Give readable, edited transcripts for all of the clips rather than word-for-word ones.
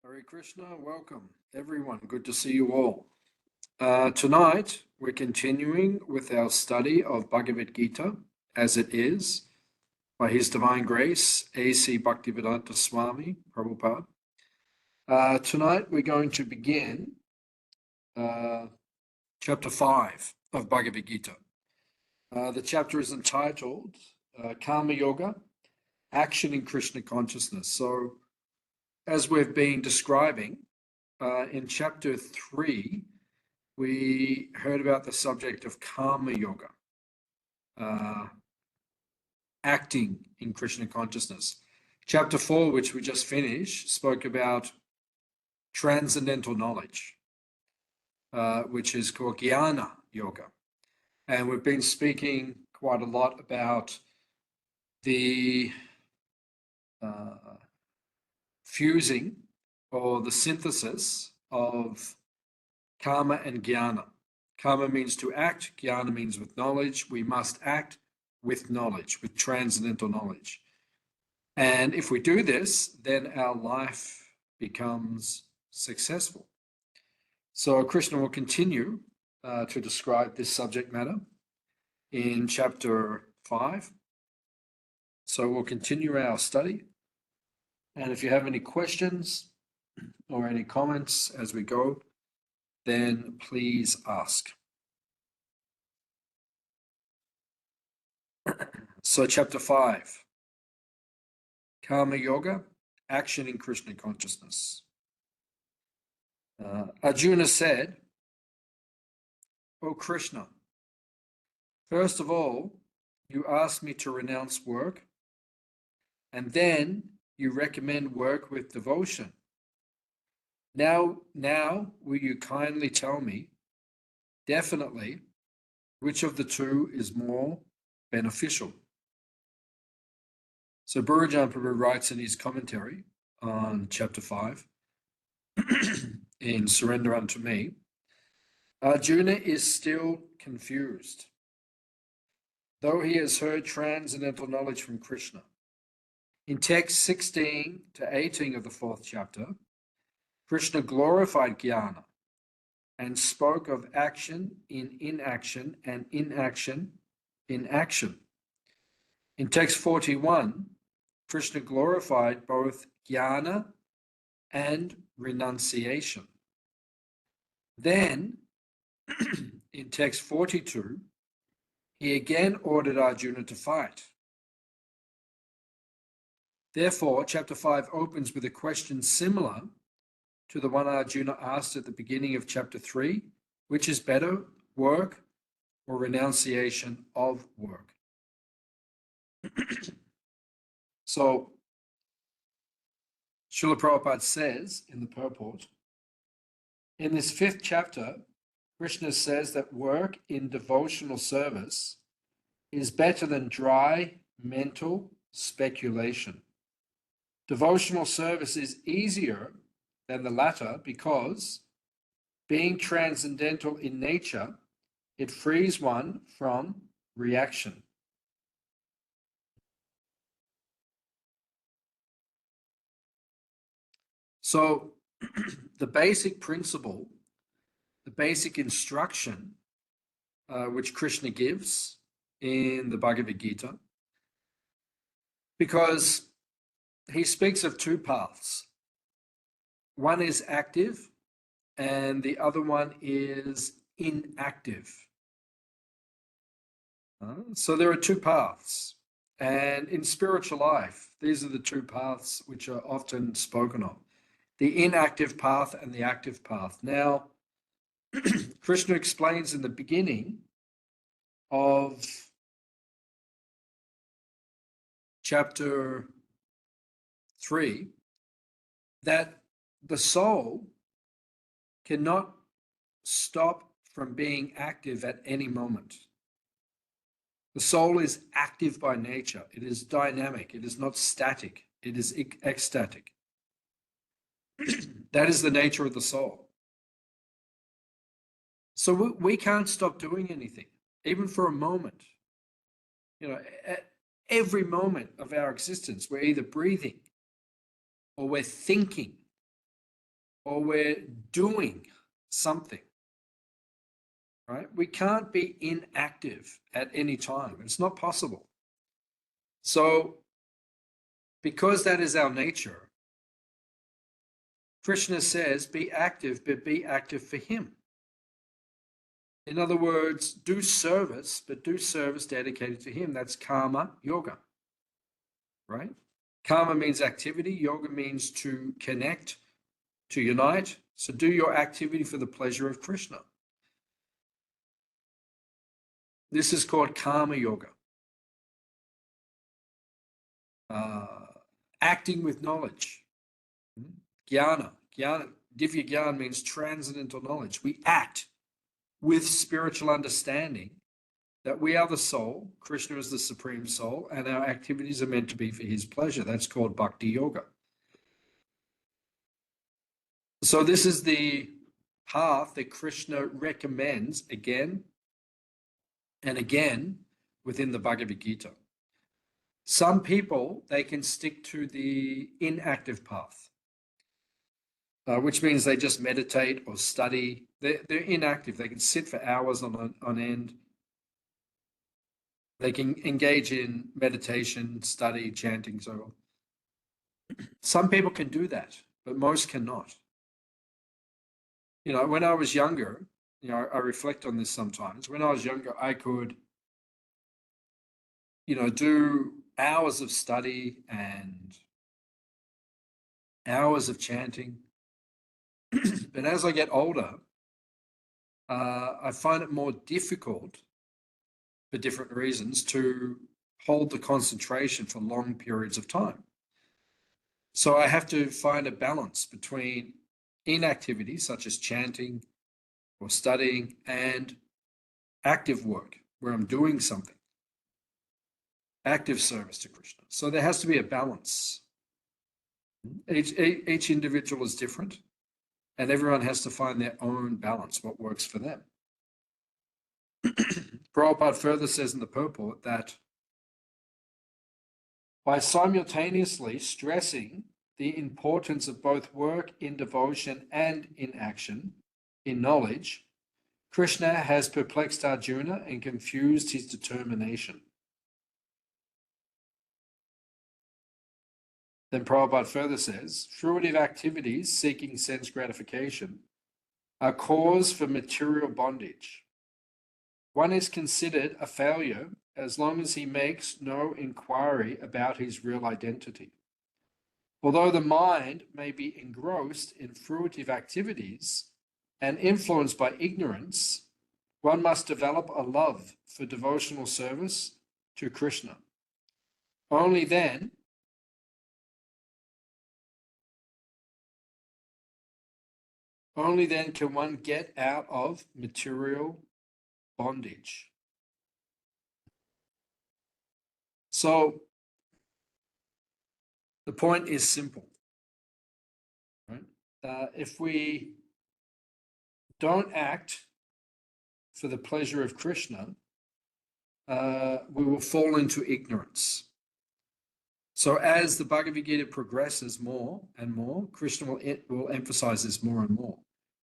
Hare Krishna, welcome everyone. Good to see you all. Tonight, we're continuing with our study of Bhagavad Gita as it is by His Divine Grace, A.C. Bhaktivedanta Swami Prabhupada. Tonight, we're going to begin chapter 5 of Bhagavad Gita. The chapter is entitled Karma Yoga, Action in Krishna Consciousness. So, as we've been describing, in chapter 3, we heard about the subject of Karma Yoga, acting in Krishna consciousness. Chapter 4, which we just finished, spoke about transcendental knowledge, which is called Jnana Yoga. And we've been speaking quite a lot about the fusing or the synthesis of karma and jnana. Karma means to act, jnana means with knowledge. We must act with knowledge, with transcendental knowledge. And if we do this, then our life becomes successful. So Krishna will continue to describe this subject matter in chapter 5. So we'll continue our study. And if you have any questions or any comments as we go, then please ask. So chapter 5, Karma Yoga, Action in Krishna Consciousness. Arjuna said, "O Krishna, first of all, you asked me to renounce work, and then you recommend work with devotion. Now, will you kindly tell me, definitely, which of the two is more beneficial?" So Bhurajan Prabhu writes in his commentary on chapter 5, in Surrender Unto Me, Arjuna is still confused, though he has heard transcendental knowledge from Krishna. In text 16 to 18 of the 4th chapter, Krishna glorified jnana and spoke of action in inaction and inaction in action. In text 41, Krishna glorified both jnana and renunciation. Then, in text 42, he again ordered Arjuna to fight. Therefore, chapter 5 opens with a question similar to the one Arjuna asked at the beginning of chapter 3, which is better, work or renunciation of work? So, Srila Prabhupada says in the purport, in this 5th chapter, Krishna says that work in devotional service is better than dry mental speculation. Devotional service is easier than the latter because, being transcendental in nature, it frees one from reaction. So the basic principle, the basic instruction which Krishna gives in the Bhagavad Gita, because he speaks of two paths. One is active and the other one is inactive. So there are two paths. And in spiritual life, these are the two paths which are often spoken of. The inactive path and the active path. Now, Krishna explains in the beginning of chapter 3 that the soul cannot stop from being active at any moment. The soul is active by nature. It is dynamic. It is not static. It is ecstatic. That is the nature of the soul. So we can't stop doing anything, even for a moment. At every moment of our existence, we're either breathing or we're thinking or we're doing something, right? We can't be inactive at any time. It's not possible. So, because that is our nature, Krishna says, be active, but be active for him. In other words, do service, but do service dedicated to him. That's karma yoga, right? Karma means activity. Yoga means to connect, to unite. So do your activity for the pleasure of Krishna. This is called karma yoga. Acting with knowledge. Jnana. Divya Gyan means transcendental knowledge. We act with spiritual understanding that we are the soul, Krishna is the supreme soul, and our activities are meant to be for his pleasure. That's called Bhakti Yoga. So this is the path that Krishna recommends again and again within the Bhagavad Gita. Some people, they can stick to the inactive path, which means they just meditate or study. They're inactive. They can sit for hours on end. They can engage in meditation, study, chanting, so on. Some people can do that, but most cannot. You know, when I was younger, you know, I reflect on this sometimes. When I was younger, I could, you know, do hours of study and hours of chanting. But as I get older, I find it more difficult for different reasons to hold the concentration for long periods of time. So I have to find a balance between inactivity, such as chanting or studying, and active work, where I'm doing something, active service to Krishna. So there has to be a balance. Each individual is different, and everyone has to find their own balance, what works for them. Prabhupada further says in the purport that by simultaneously stressing the importance of both work in devotion and in action, in knowledge, Krishna has perplexed Arjuna and confused his determination. Then Prabhupada further says, fruitive activities seeking sense gratification are cause for material bondage. One is considered a failure as long as he makes no inquiry about his real identity. Although the mind may be engrossed in fruitive activities and influenced by ignorance, one must develop a love for devotional service to Krishna. Only then can one get out of material bondage. So the point is simple, right? If we don't act for the pleasure of Krishna, we will fall into ignorance. So as the Bhagavad Gita progresses more and more, Krishna will emphasize this more and more.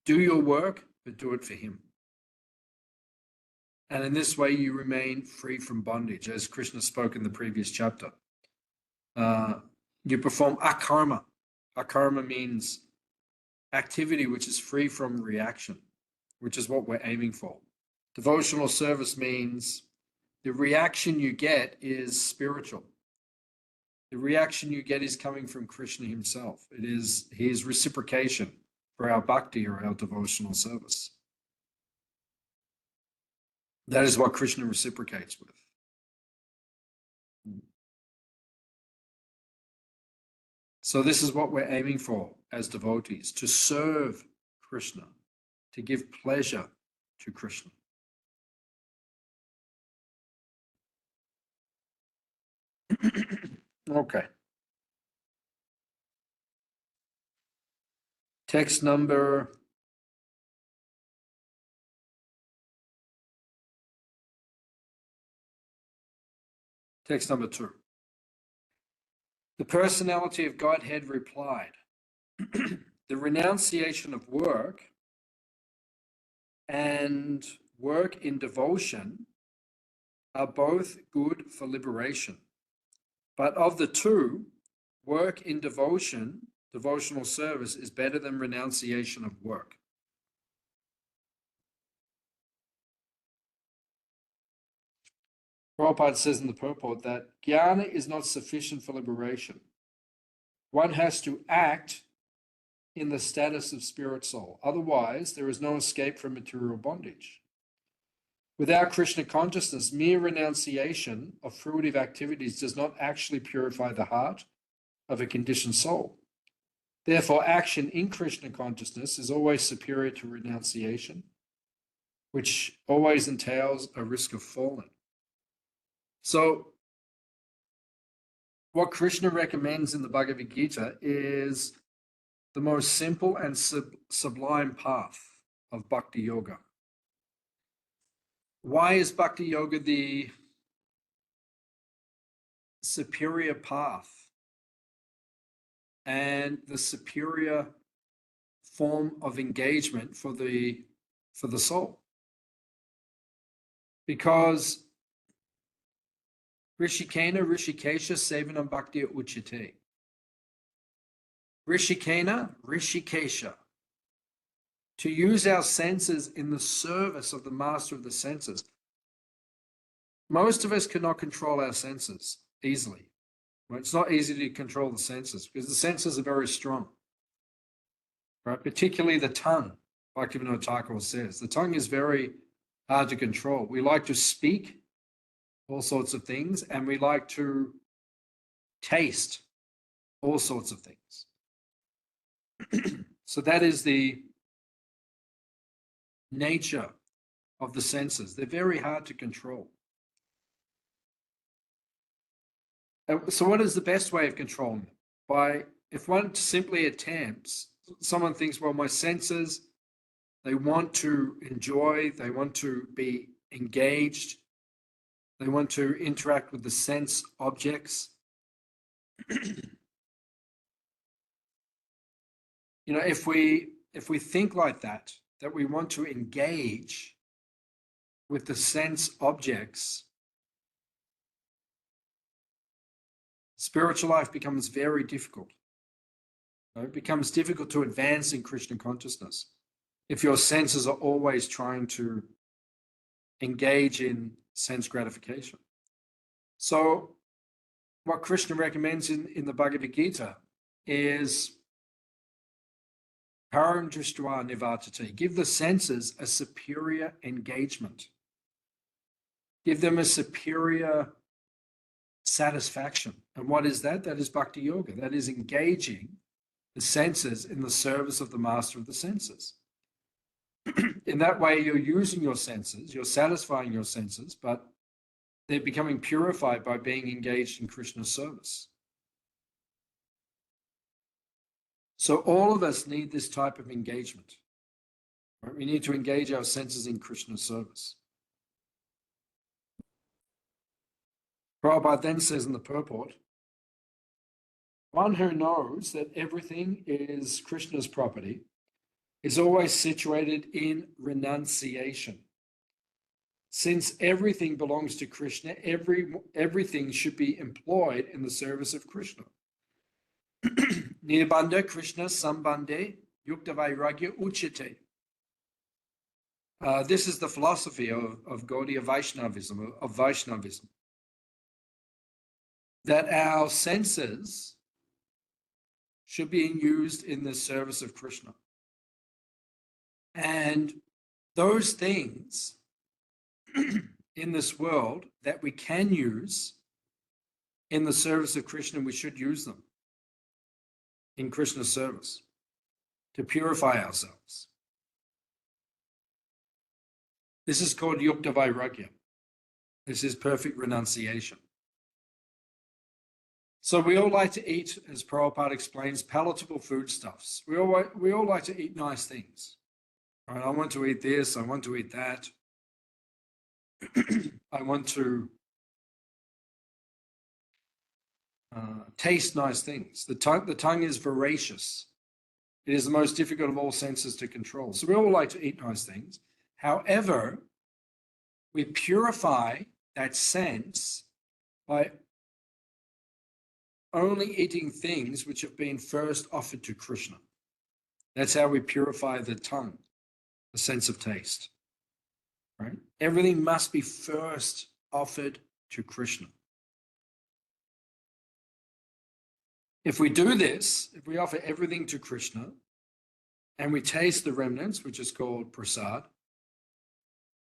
Do your work, but do it for him. And in this way, you remain free from bondage, as Krishna spoke in the previous chapter. You perform akarma. Akarma means activity which is free from reaction, which is what we're aiming for. Devotional service means the reaction you get is spiritual. The reaction you get is coming from Krishna himself. It is his reciprocation for our bhakti or our devotional service. That is what Krishna reciprocates with. So this is what we're aiming for as devotees, to serve Krishna, to give pleasure to Krishna. Okay. Text number 2. The personality of Godhead replied, the renunciation of work and work in devotion are both good for liberation. But of the two, work in devotion, devotional service, is better than renunciation of work. Prabhupada says in the purport that jnana is not sufficient for liberation. One has to act in the status of spirit soul. Otherwise, there is no escape from material bondage. Without Krishna consciousness, mere renunciation of fruitive activities does not actually purify the heart of a conditioned soul. Therefore, action in Krishna consciousness is always superior to renunciation, which always entails a risk of falling. So, what Krishna recommends in the Bhagavad Gita is the most simple and sublime path of Bhakti Yoga. Why is Bhakti Yoga the superior path and the superior form of engagement for the soul? Because Rishikena Rishikesha Sevanam Bhakti Uchite. Rishikesha. To use our senses in the service of the master of the senses. Most of us cannot control our senses easily. Right? It's not easy to control the senses because the senses are very strong. Right? Particularly the tongue, Bhaktivinoda Thakur says. The tongue is very hard to control. We like to speak all sorts of things, and we like to taste all sorts of things. So that is the nature of the senses. They're very hard to control. So what is the best way of controlling them? If one simply attempts, someone thinks, well, my senses, they want to enjoy, they want to be engaged, they want to interact with the sense objects. If we think like that we want to engage with the sense objects, spiritual life becomes very difficult. It becomes difficult to advance in Krishna consciousness if your senses are always trying to engage in sense gratification. So what Krishna recommends in the Bhagavad Gita is param drishtva nivartate. Give the senses a superior engagement. Give them a superior satisfaction. And what is that? That is Bhakti Yoga. That is engaging the senses in the service of the master of the senses. In that way, you're using your senses, you're satisfying your senses, but they're becoming purified by being engaged in Krishna's service. So all of us need this type of engagement. Right? We need to engage our senses in Krishna's service. Prabhupada then says in the purport, one who knows that everything is Krishna's property is always situated in renunciation. Since everything belongs to Krishna, everything should be employed in the service of Krishna. Nirbandha Krishna Sambandhe Yukta Vairagya Uchite. This is the philosophy of Gaudiya Vaishnavism, of Vaishnavism. That our senses should be used in the service of Krishna. And those things in this world that we can use in the service of Krishna, we should use them in Krishna's service to purify ourselves. This is called Yukta Vairagya. This is perfect renunciation. So we all like to eat, as Prabhupada explains, palatable foodstuffs. We all like to eat nice things. All right, I want to eat this, I want to eat that. I want to taste nice things. The tongue is voracious. It is the most difficult of all senses to control. So we all like to eat nice things. However, we purify that sense by only eating things which have been first offered to Krishna. That's how we purify the tongue, the sense of taste. Right? Everything must be first offered to Krishna. If we do this, if we offer everything to Krishna and we taste the remnants, which is called prasad,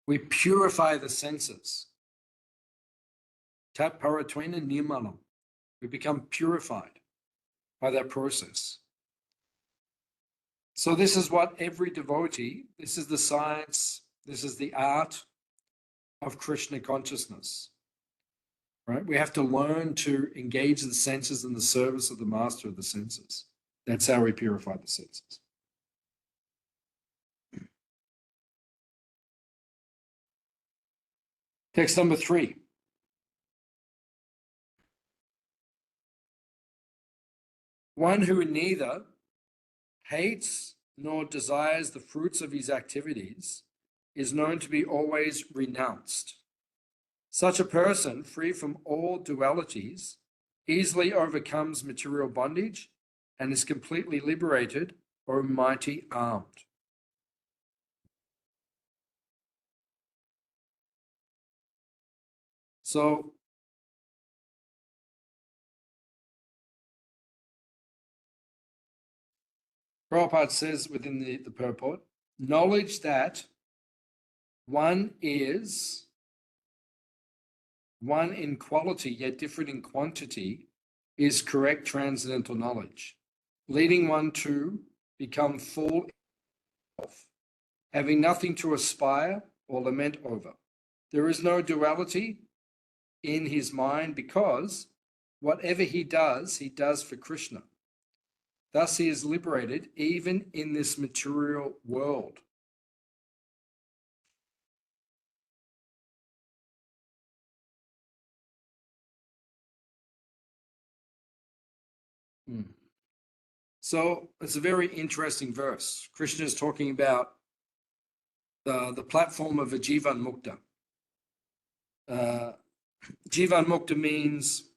we purify the senses. Tat paratwena nirmalam. We become purified by that process. So this is what every devotee, this is the science, this is the art of Krishna consciousness. Right? We have to learn to engage the senses in the service of the master of the senses. That's how we purify the senses. Text number 3. One who neither hates nor desires the fruits of his activities is known to be always renounced. Such a person, free from all dualities, easily overcomes material bondage and is completely liberated or mighty armed. So, Prabhupada says within the purport, knowledge that one is one in quality yet different in quantity is correct transcendental knowledge, leading one to become full of, having nothing to aspire or lament over. There is no duality in his mind because whatever he does for Krishna. Thus he is liberated even in this material world. So it's a very interesting verse. Krishna is talking about the platform of a Jivan Mukta. Jivan Mukta means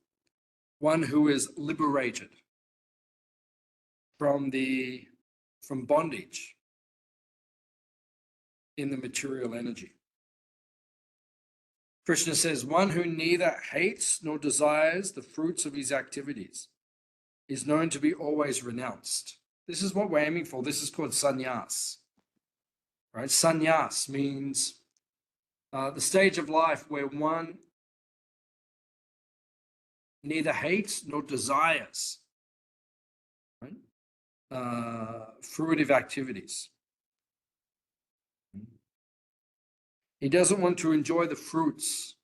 one who is liberated from bondage in the material energy. Krishna says, one who neither hates nor desires the fruits of his activities is known to be always renounced. This is what we're aiming for. This is called sannyas. Right? Sannyas means the stage of life where one neither hates nor desires, right? Fruitive activities. He doesn't want to enjoy the fruits.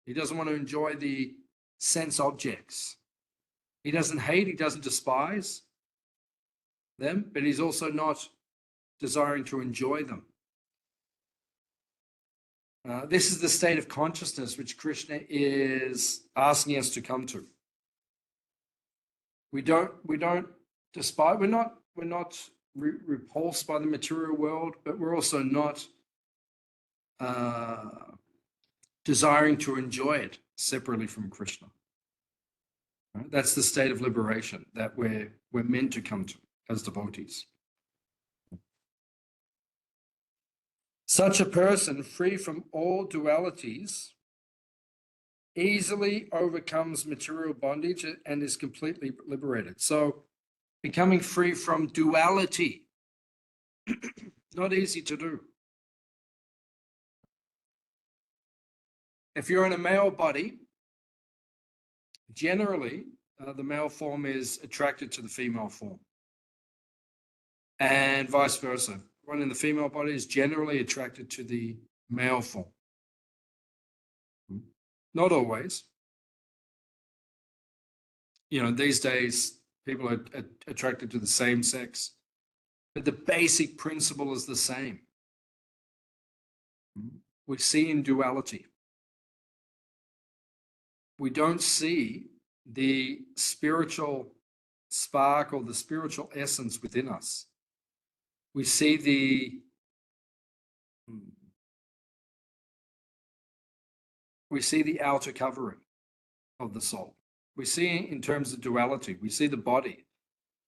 He doesn't want to enjoy the sense objects. He doesn't hate, he doesn't despise them, but he's also not desiring to enjoy them. This is the state of consciousness which Krishna is asking us to come to. We don't despise, we're not repulsed by the material world, but we're also not desiring to enjoy it separately from Krishna. Right? That's the state of liberation that we're meant to come to as devotees. Such a person, free from all dualities, easily overcomes material bondage and is completely liberated. So becoming free from duality, not easy to do. If you're in a male body, generally the male form is attracted to the female form, and vice versa. One in the female body is generally attracted to the male form. Not always. You know, these days people are attracted to the same sex, but the basic principle is the same. We see in duality. We don't see the spiritual spark or the spiritual essence within us. We see the outer covering of the soul. We see in terms of duality. We see the body.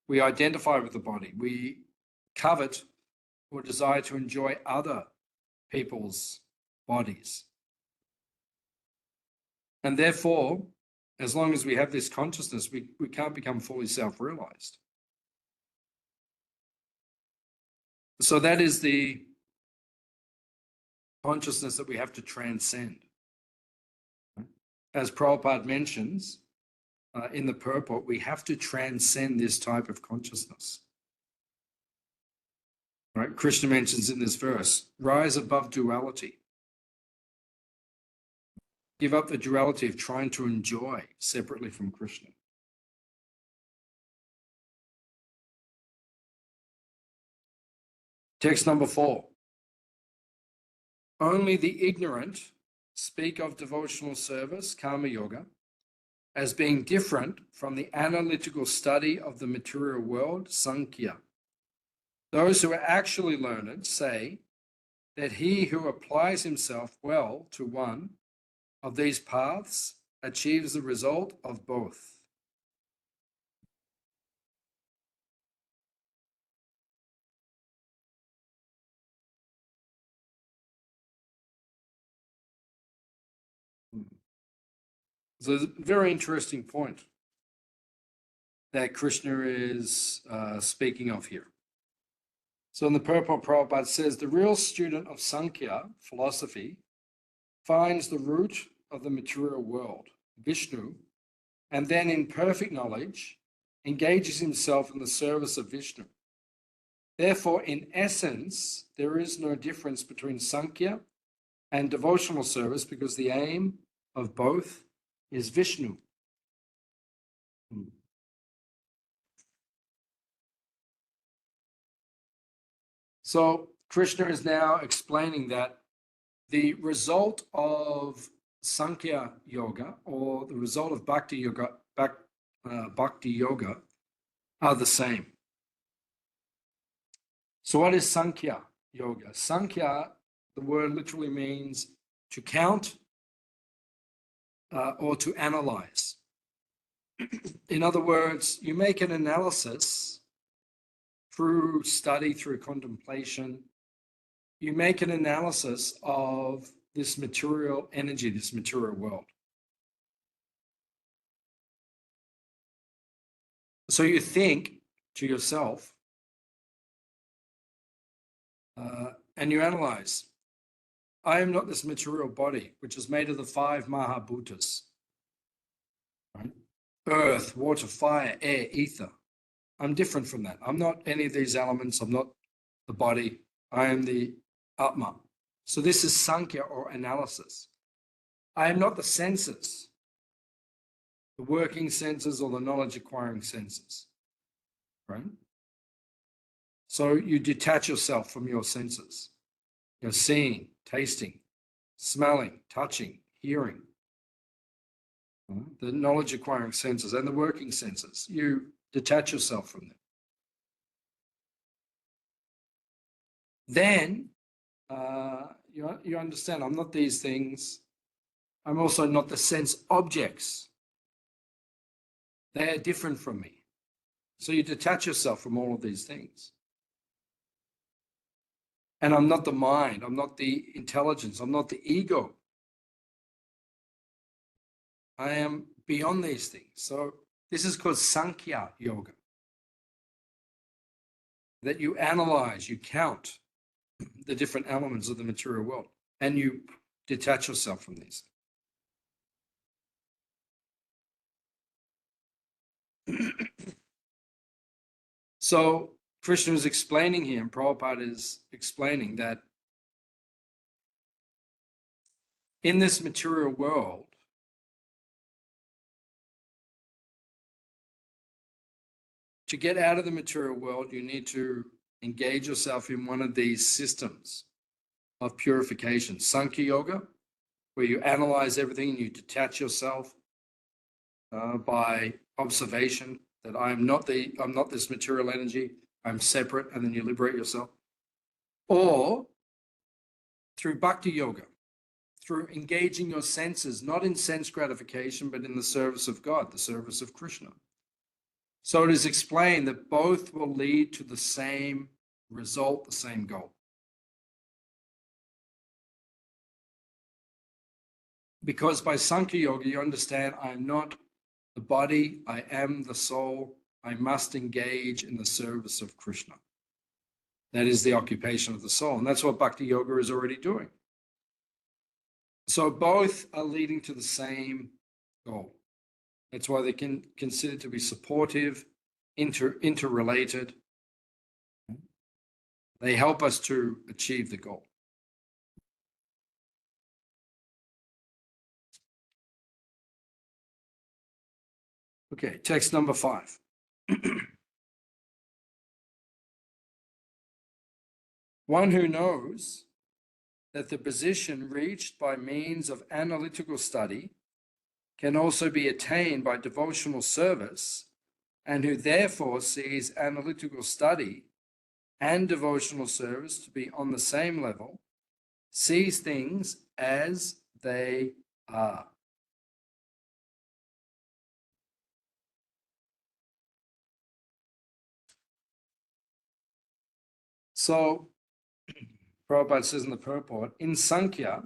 We identify with the body. We covet or desire to enjoy other people's bodies. And therefore, as long as we have this consciousness, we can't become fully self-realized. So that is the consciousness that we have to transcend. As Prabhupada mentions in the purport, we have to transcend this type of consciousness. Right? Krishna mentions in this verse, rise above duality. Give up the duality of trying to enjoy separately from Krishna. Text number 4. Only the ignorant speak of devotional service, karma yoga, as being different from the analytical study of the material world, sankhya. Those who are actually learned say that he who applies himself well to one of these paths achieves the result of both. So it's a very interesting point that Krishna is speaking of here. So in the purport, Prabhupada says, the real student of Sankhya philosophy finds the root of the material world, Vishnu, and then in perfect knowledge engages himself in the service of Vishnu. Therefore, in essence, there is no difference between Sankhya and devotional service because the aim of both is Vishnu. So Krishna is now explaining that the result of Sankhya yoga or the result of Bhakti yoga, Bhakti yoga are the same. So what is Sankhya yoga? Sankhya, the word literally means to count or to analyze. In other words, you make an analysis through study, through contemplation. You make an analysis of this material energy, this material world. So you think to yourself and you analyze, I am not this material body, which is made of the 5 Mahabhutas, right? Earth, water, fire, air, ether. I'm different from that. I'm not any of these elements. I'm not the body. I am the Atma. So this is Sankhya or analysis. I am not the senses, the working senses or the knowledge acquiring senses, right? So you detach yourself from your senses. You're seeing, tasting, smelling, touching, hearing, the knowledge acquiring senses and the working senses. You detach yourself from them. Then you understand, I'm not these things. I'm also not the sense objects. They are different from me. So you detach yourself from all of these things. And I'm not the mind. I'm not the intelligence. I'm not the ego. I am beyond these things. So this is called Sankhya yoga. That you analyze, you count the different elements of the material world, and you detach yourself from these. So Krishna is explaining here, and Prabhupada is explaining that in this material world, to get out of the material world, you need to engage yourself in one of these systems of purification. Sankhya yoga, where you analyze everything and you detach yourself by observation, that I'm not this material energy, I'm separate, and then you liberate yourself. Or through bhakti yoga, through engaging your senses, not in sense gratification, but in the service of God, the service of Krishna. So it is explained that both will lead to the same result, the same goal. Because by Sankhya Yoga, you understand I am not the body, I am the soul. I must engage in the service of Krishna. That is the occupation of the soul. And that's what Bhakti Yoga is already doing. So both are leading to the same goal. That's why they can consider to be supportive, interrelated. They help us to achieve the goal. Okay, text number 5. One who knows that the position reached by means of analytical study can also be attained by devotional service, and who therefore sees analytical study and devotional service to be on the same level, sees things as they are. So, Prabhupada says in the purport, in Sankhya,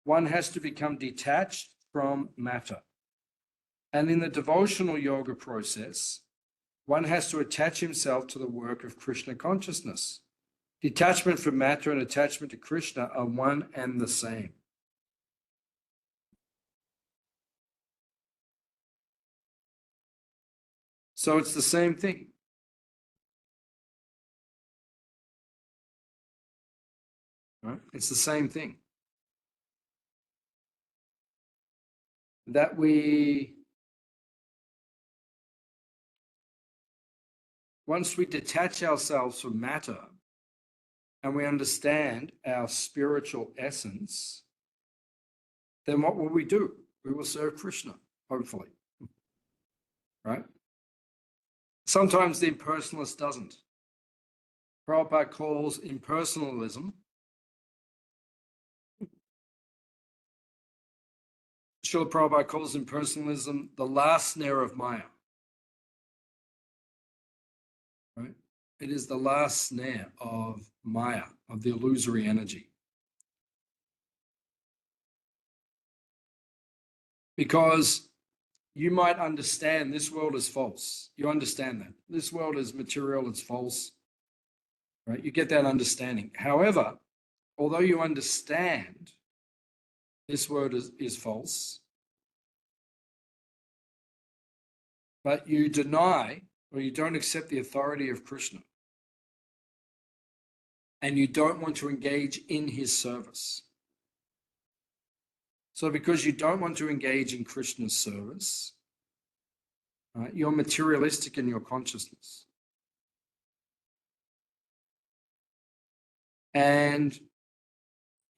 one has to become detached from matter. And in the devotional yoga process, one has to attach himself to the work of Krishna consciousness. Detachment from matter and attachment to Krishna are one and the same. So it's the same thing. Right? It's the same thing. That once we detach ourselves from matter and we understand our spiritual essence, then what will we do? We will serve Krishna, hopefully. Right? Sometimes the impersonalist doesn't. Prabhupada calls impersonalism, Srila Prabhupada calls impersonalism the last snare of Maya. Right? It is the last snare of Maya, of the illusory energy. Because you might understand this world is false. You understand that. This world is material, it's false. Right? You get that understanding. However, although you understand this world is false, but you deny or you don't accept the authority of Krishna, and you don't want to engage in his service. So because you don't want to engage in Krishna's service, right, you're materialistic in your consciousness. And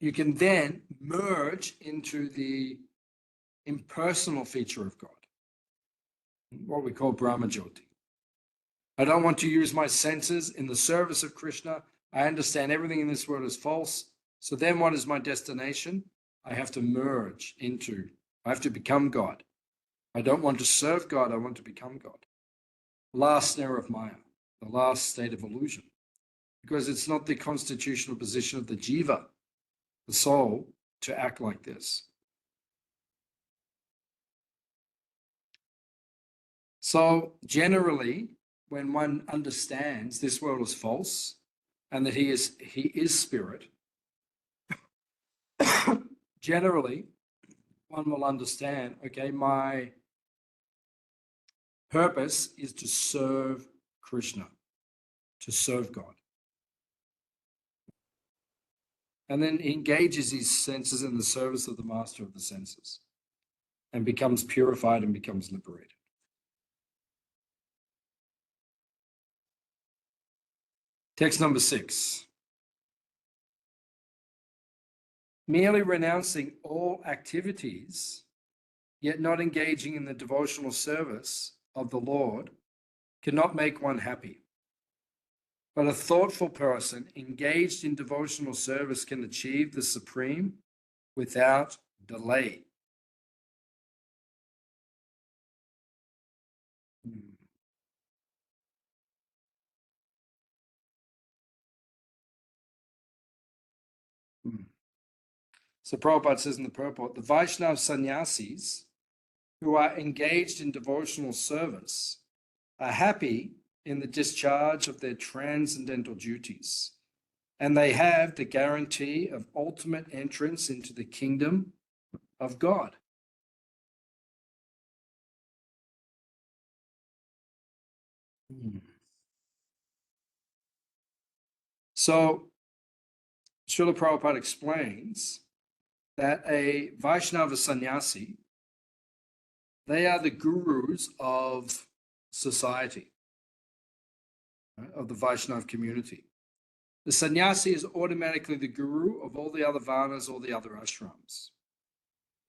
you can then merge into the impersonal feature of God, what we call Brahma Jyoti. I don't want to use my senses in the service of Krishna. I understand everything in this world is false. So then what is my destination? I have to merge into, I have to become God. I don't want to serve God, I want to become God. Last snare of Maya, the last state of illusion. Because it's not the constitutional position of the jiva, the soul, to act like this. So generally, when one understands this world is false and that he is spirit, generally one will understand, okay, my purpose is to serve Krishna, to serve God. And then he engages his senses in the service of the master of the senses and becomes purified and becomes liberated. Text number 6. Merely renouncing all activities, yet not engaging in the devotional service of the Lord cannot make one happy. But a thoughtful person engaged in devotional service can achieve the supreme without delay. So Prabhupada says in the purport, the Vaishnava sannyasis who are engaged in devotional service are happy in the discharge of their transcendental duties, and they have the guarantee of ultimate entrance into the kingdom of God. So Srila Prabhupada explains that a Vaishnava sannyasi, they are the gurus of society, right, of the Vaishnava community. The sannyasi is automatically the guru of all the other varnas, all the other ashrams.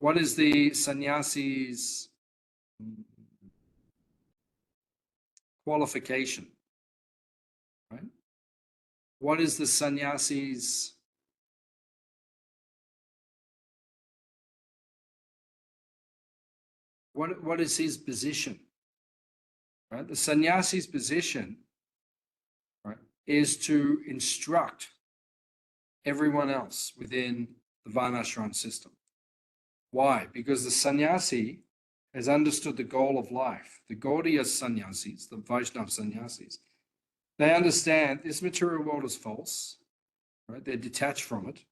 What is the sannyasi's qualification? Right? What is the sannyasi's what is his position? Right? The sannyasi's position, right, is to instruct everyone else within the varnashram system. Why? Because the sannyasi has understood the goal of life. The Gaudiya sannyasis, the Vaishnava sannyasis, they understand this material world is false, right? They're detached from it.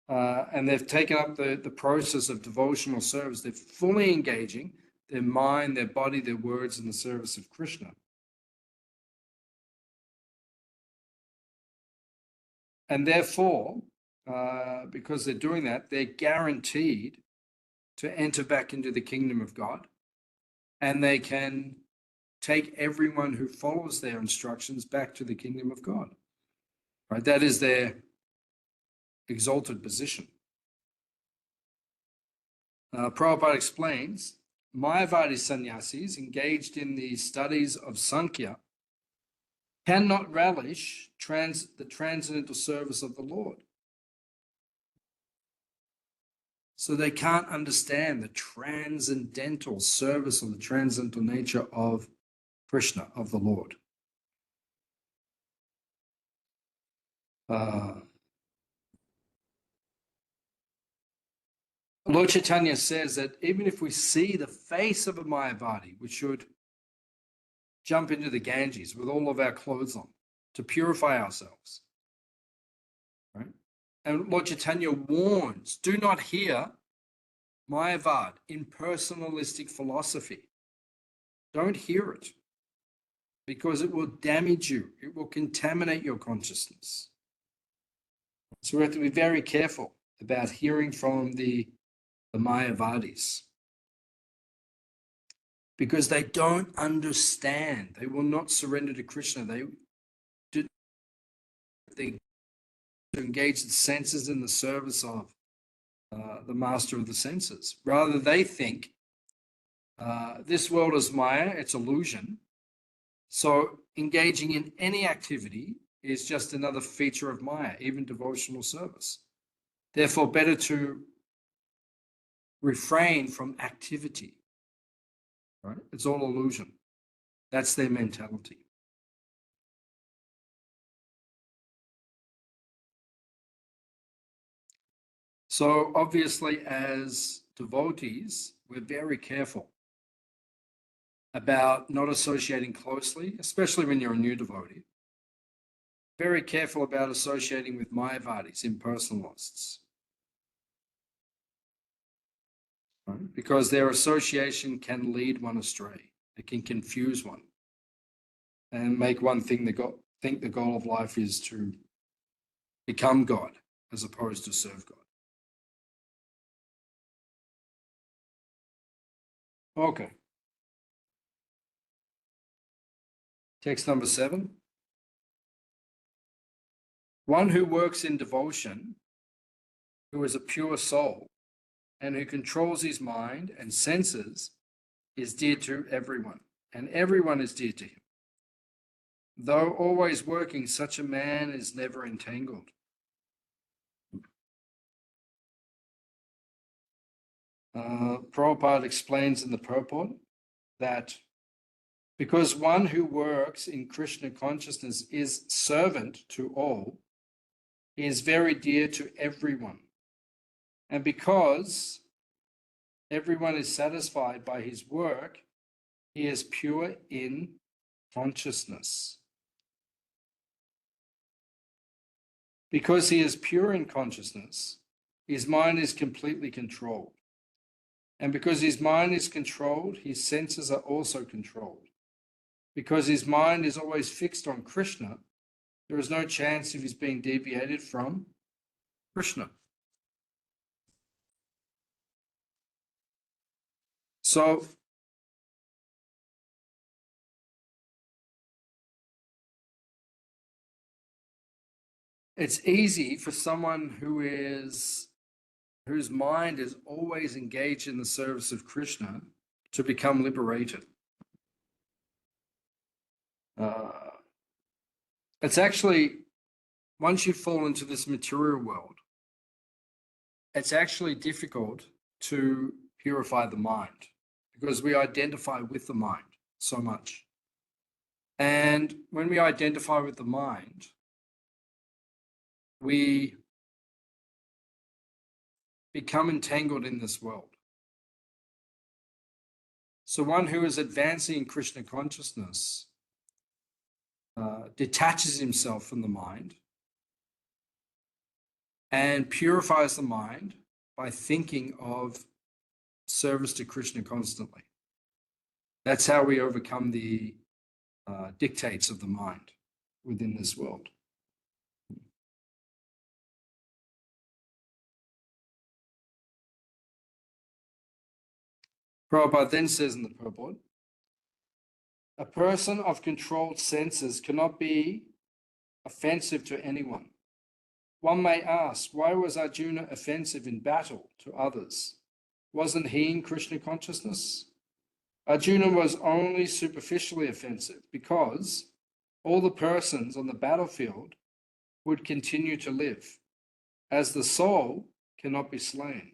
And they've taken up the process of devotional service. They're fully engaging their mind, their body, their words in the service of Krishna. And therefore, because they're doing that, they're guaranteed to enter back into the kingdom of God. And they can take everyone who follows their instructions back to the kingdom of God. Right? That is their exalted position. Prabhupada explains, Mayavadi sannyasis engaged in the studies of Sankhya cannot relish the transcendental service of the Lord. So they can't understand the transcendental service or the transcendental nature of Krishna, of the Lord. Lord Chaitanya says that even if we see the face of a Mayavadi, we should jump into the Ganges with all of our clothes on to purify ourselves. Right? And Lord Chaitanya warns, do not hear Mayavad, impersonalistic philosophy. Don't hear it, because it will damage you. It will contaminate your consciousness. So we have to be very careful about hearing from the Mayavadis, because they don't understand. They will not surrender to Krishna. They engage the senses in the service of the master of the senses. Rather, they think this world is Maya, it's illusion. So engaging in any activity is just another feature of Maya, even devotional service. Therefore, better to refrain from activity. Right? It's all illusion. That's their mentality. So obviously, as devotees, we're very careful about not associating closely, especially when you're a new devotee. Very careful about associating with Mayavadis, impersonalists. Right? Because their association can lead one astray. It can confuse one and make one think the goal of life is to become God as opposed to serve God. Okay. Text number 7. One who works in devotion, who is a pure soul, and who controls his mind and senses is dear to everyone, and everyone is dear to him. Though always working, such a man is never entangled. Prabhupada explains in the purport that because one who works in Krishna consciousness is servant to all, he is very dear to everyone. And because everyone is satisfied by his work, he is pure in consciousness. Because he is pure in consciousness, his mind is completely controlled. And because his mind is controlled, his senses are also controlled. Because his mind is always fixed on Krishna, there is no chance of his being deviated from Krishna. So, it's easy for someone whose mind is always engaged in the service of Krishna to become liberated. It's actually, once you fall into this material world, it's actually difficult to purify the mind because we identify with the mind so much. And when we identify with the mind, we become entangled in this world. So one who is advancing in Krishna consciousness detaches himself from the mind and purifies the mind by thinking of service to Krishna constantly. That's how we overcome the dictates of the mind within this world. Prabhupada then says in the purport, a person of controlled senses cannot be offensive to anyone. One may ask, why was Arjuna offensive in battle to others? Wasn't he in Krishna consciousness? Arjuna was only superficially offensive because all the persons on the battlefield would continue to live, as the soul cannot be slain.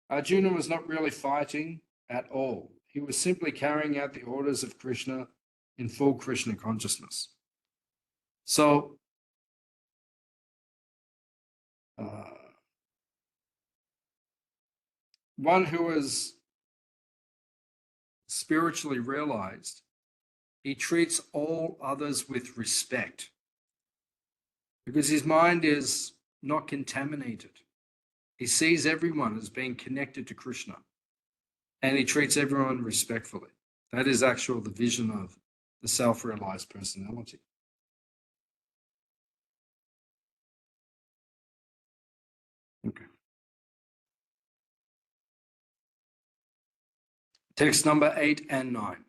Arjuna was not really fighting at all. He was simply carrying out the orders of Krishna in full Krishna consciousness. So, one who is spiritually realized, he treats all others with respect because his mind is not contaminated. He sees everyone as being connected to Krishna and he treats everyone respectfully. That is actually the vision of the self-realized personality. Okay. Text number 8 and 9.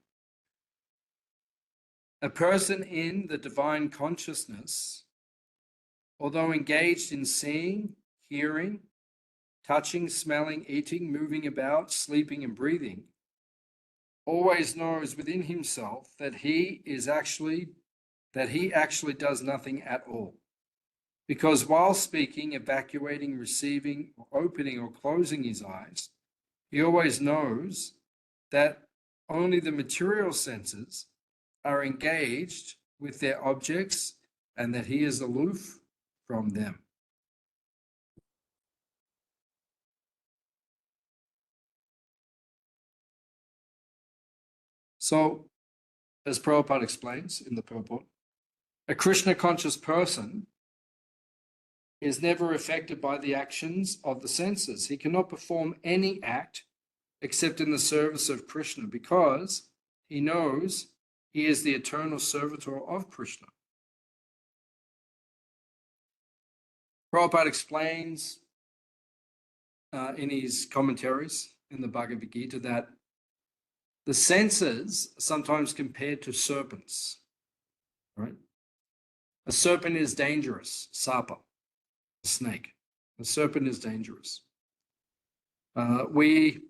A person in the divine consciousness, although engaged in seeing, hearing, touching, smelling, eating, moving about, sleeping, and breathing, always knows within himself that he actually does nothing at all. Because while speaking, evacuating, receiving, or opening or closing his eyes, he always knows that only the material senses are engaged with their objects and that he is aloof from them. So, as Prabhupada explains in the purport, a Krishna conscious person is never affected by the actions of the senses. He cannot perform any act except in the service of Krishna because he knows he is the eternal servitor of Krishna. Prabhupada explains in his commentaries in the Bhagavad Gita that the senses are sometimes compared to serpents, right? A serpent is dangerous, sapa, a snake. A serpent is dangerous. We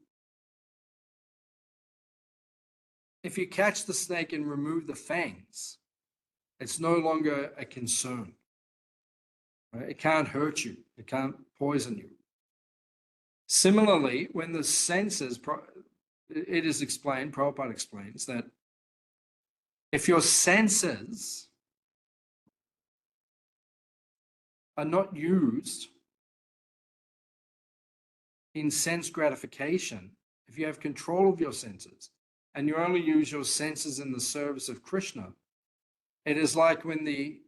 if you catch the snake and remove the fangs, it's no longer a concern. Right? It can't hurt you. It can't poison you. Similarly, when the senses, it is explained, Prabhupada explains that if your senses are not used in sense gratification, if you have control of your senses and you only use your senses in the service of Krishna, it is like when the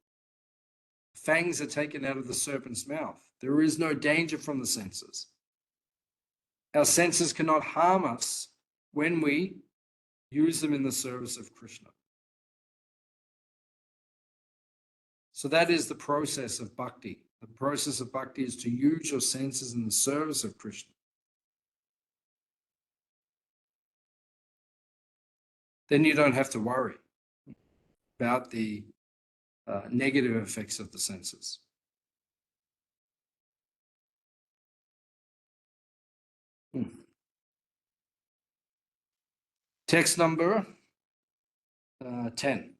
fangs are taken out of the serpent's mouth. There is no danger from the senses. Our senses cannot harm us when we use them in the service of Krishna. So that is the process of bhakti. The process of bhakti is to use your senses in the service of Krishna. Then you don't have to worry about the negative effects of the senses. Text number 10.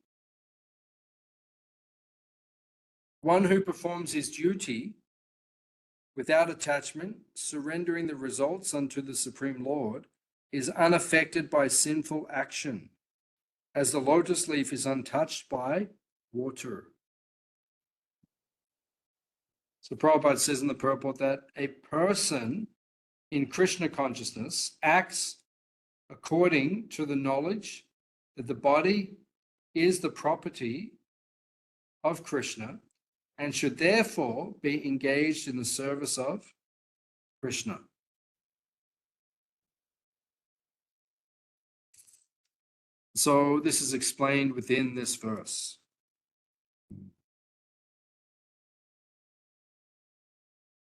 One who performs his duty without attachment, surrendering the results unto the Supreme Lord, is unaffected by sinful action, as the lotus leaf is untouched by water. So Prabhupada says in the purport that a person in Krishna consciousness acts according to the knowledge that the body is the property of Krishna and should therefore be engaged in the service of Krishna. So this is explained within this verse.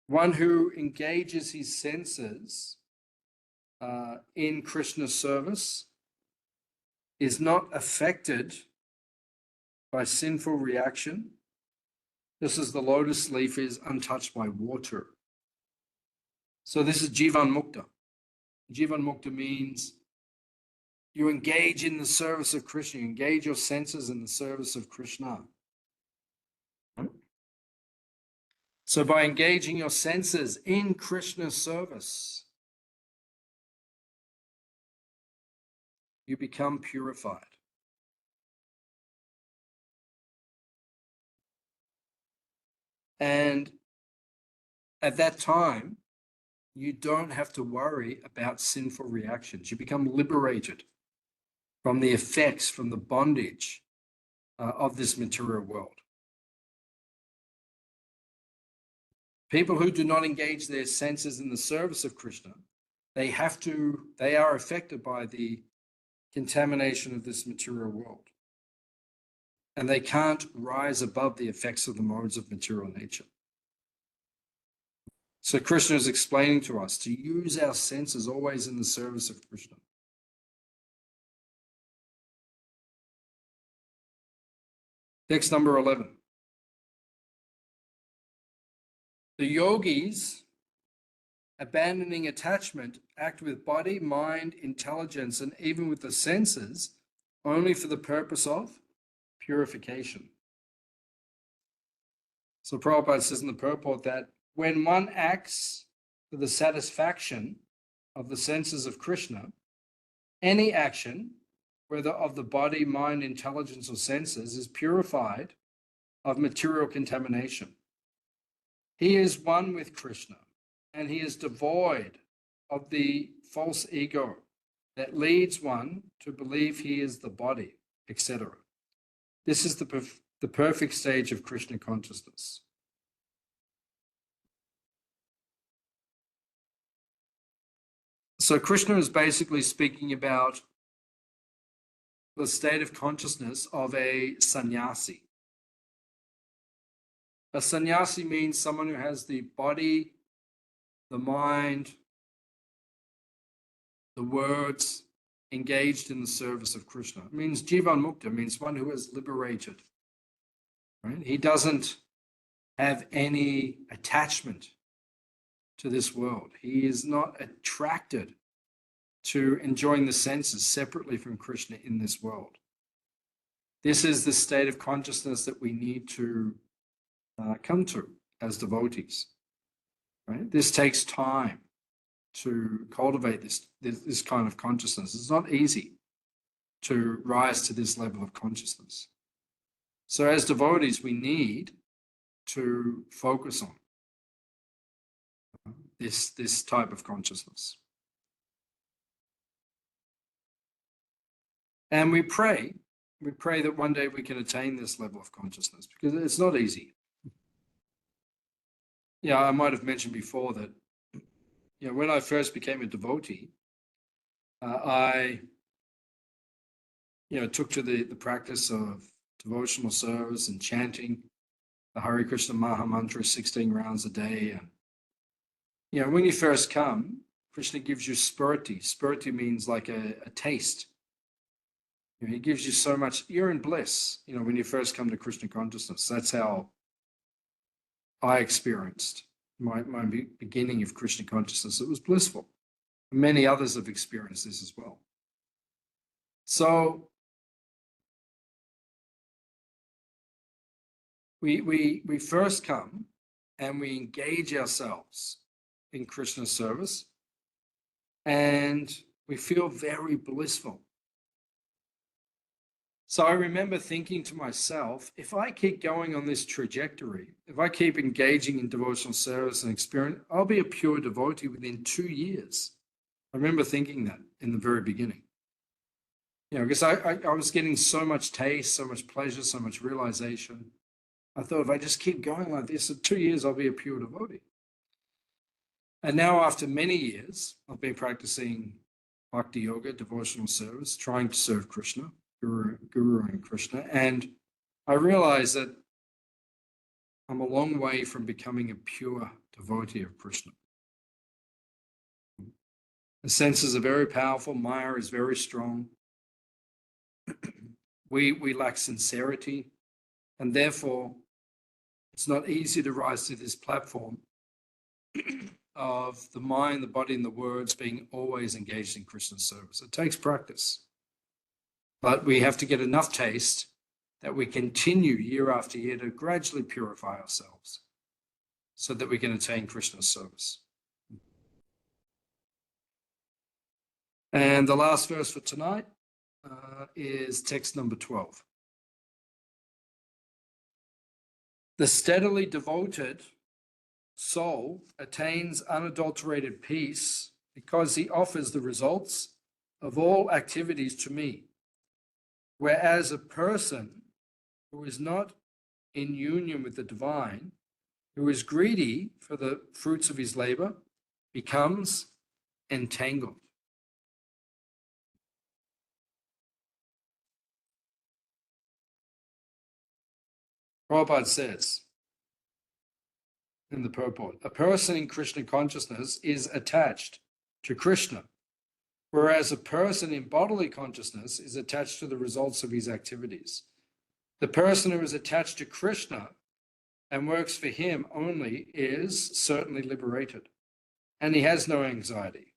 One who engages his senses in Krishna's service is not affected by sinful reaction. This is the lotus leaf is untouched by water. So this is Jivan Mukta. Jivan Mukta means you engage in the service of Krishna, you engage your senses in the service of Krishna. So by engaging your senses in Krishna's service, you become purified. And at that time, you don't have to worry about sinful reactions. You become liberated from the effects, from the bondage of this material world. People who do not engage their senses in the service of Krishna, they are affected by the contamination of this material world. And they can't rise above the effects of the modes of material nature. So Krishna is explaining to us to use our senses always in the service of Krishna. Text number 11. The yogis, abandoning attachment, act with body, mind, intelligence, and even with the senses, only for the purpose of purification. So Prabhupada says in the purport that when one acts for the satisfaction of the senses of Krishna, any action, whether of the body, mind, intelligence, or senses, is purified of material contamination. He is one with Krishna, and he is devoid of the false ego that leads one to believe he is the body, etc. This is the perfect stage of Krishna consciousness. So Krishna is basically speaking about the state of consciousness of a sannyasi. A sannyasi means someone who has the body, the mind, the words engaged in the service of Krishna. It means Jivan Mukta, means one who is liberated. Right? He doesn't have any attachment to this world. He is not attracted to enjoying the senses separately from Krishna in this world. This is the state of consciousness that we need to come to as devotees. Right? This takes time to cultivate this kind of consciousness. It's not easy to rise to this level of consciousness. So as devotees, we need to focus on this type of consciousness. And we pray that one day we can attain this level of consciousness, because it's not easy. Yeah, I might have mentioned before that, when I first became a devotee, I took to the practice of devotional service and chanting the Hare Krishna Maha Mantra 16 rounds a day. And when you first come, Krishna gives you spurti. Spurti means like a taste. He gives you so much, you're in bliss, when you first come to Krishna consciousness. That's how I experienced my beginning of Krishna consciousness. It was blissful. Many others have experienced this as well. So we first come and we engage ourselves in Krishna's service, and we feel very blissful. So I remember thinking to myself, if I keep going on this trajectory, if I keep engaging in devotional service and experience, I'll be a pure devotee within 2 years. I remember thinking that in the very beginning. Because I was getting so much taste, so much pleasure, so much realization. I thought, if I just keep going like this, in 2 years, I'll be a pure devotee. And now, after many years, I've been practicing Bhakti Yoga, devotional service, trying to serve Krishna, Guru and Krishna. And I realize that I'm a long way from becoming a pure devotee of Krishna. The senses are very powerful. Maya is very strong. We lack sincerity. And therefore, it's not easy to rise to this platform of the mind, the body, and the words being always engaged in Krishna's service. It takes practice. But we have to get enough taste that we continue year after year to gradually purify ourselves so that we can attain Krishna's service. And the last verse for tonight is text number 12. The steadily devoted soul attains unadulterated peace because he offers the results of all activities to me. Whereas a person who is not in union with the divine, who is greedy for the fruits of his labor, becomes entangled. Prabhupada says in the purport, a person in Krishna consciousness is attached to Krishna, whereas a person in bodily consciousness is attached to the results of his activities. The person who is attached to Krishna and works for him only is certainly liberated, and he has no anxiety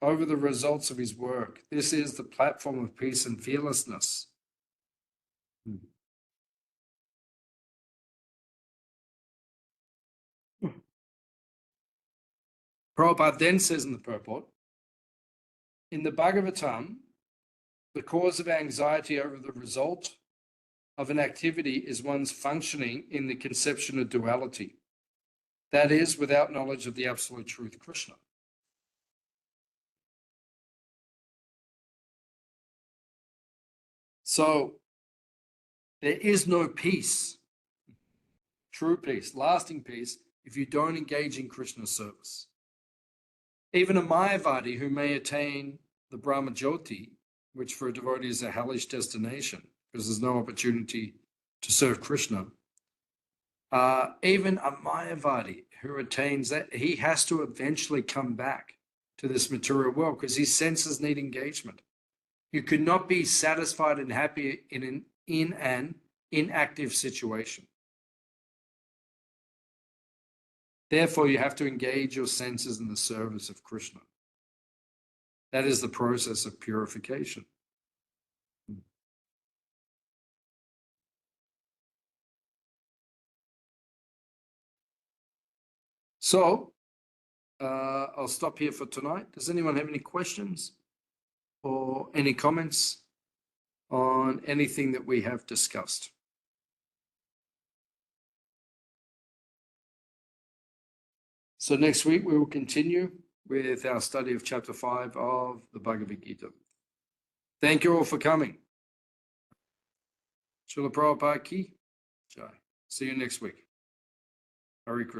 over the results of his work. This is the platform of peace and fearlessness. Prabhupada then says in the purport, in the Bhagavatam, the cause of anxiety over the result of an activity is one's functioning in the conception of duality. That is, without knowledge of the absolute truth, Krishna. So there is no peace, true peace, lasting peace, if you don't engage in Krishna's service. Even a Mayavadi who may attain the Brahma Jyoti, which for a devotee is a hellish destination, because there's no opportunity to serve Krishna. Even a Mayavadi who attains that, he has to eventually come back to this material world because his senses need engagement. You could not be satisfied and happy in an inactive situation. Therefore, you have to engage your senses in the service of Krishna. That is the process of purification. So I'll stop here for tonight. Does anyone have any questions or any comments on anything that we have discussed? So next week we will continue with our study of chapter 5 of the Bhagavad Gita. Thank you all for coming. Srila Prabhupada ki Jai. See you next week. Hare Krishna.